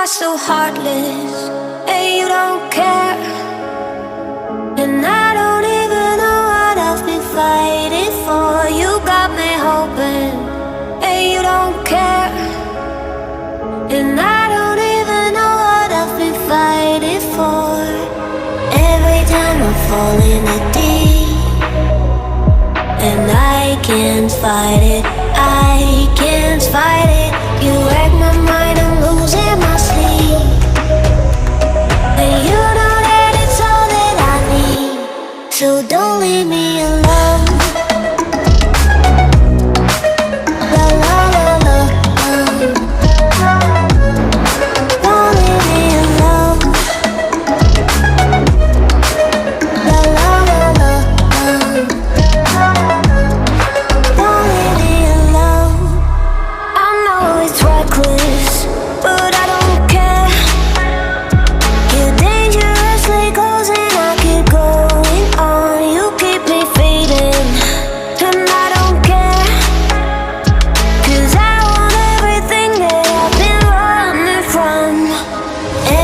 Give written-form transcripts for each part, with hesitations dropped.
are so heartless, and you don't care. And I don't even know what I've been fighting for. You got me hoping, and you don't care. And I don't even know what I've been fighting for. Every time I fall in the deep, and I can't fight it, I can't fight it. You wreck my mind, I'm losing my sleep. And you know that it's all that I need, so don't leave me alone. La la la la, don't leave me alone. La la la la, don't leave me alone. I know it's reckless, but I don't care. You're dangerously close and I keep going on. You keep me fading, and I don't care. 'Cause I want everything that I've been running from.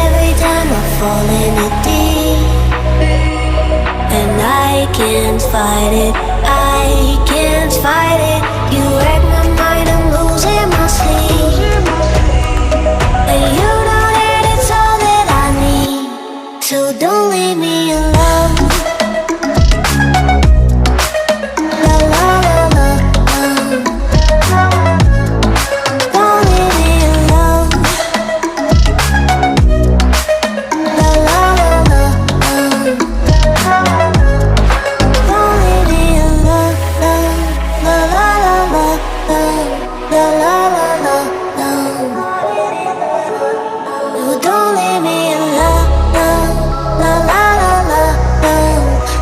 Every time I fall in the deep, and I can't fight it, I can't fight it. You wreck my mind, I'm losing my sleep. And you know that it's all that I need, so don't leave me alone. La la la la, don't leave me alone. La la la la, don't leave me alone. La la la la, la la la la, no, don't leave me alone. La la la la,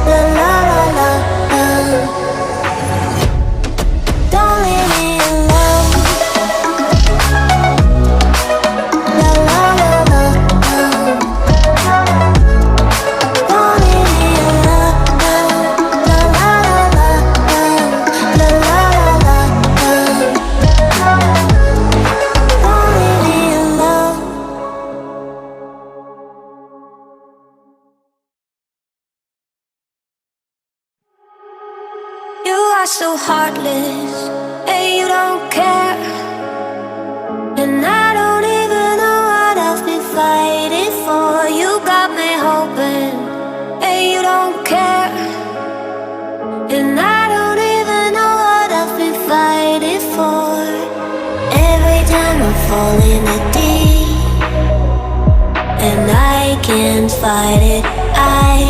la la la la, don't leave me alone. La la la la, don't leave me alone. La la la la, la la la la, don't leave me alone. You are so heartless, and you don't care. And I don't even know what I've been fighting for. You got me hoping, and you don't care. And I don't even know what I've been fighting for. Every time I fall in the deep, and I can't fight it, I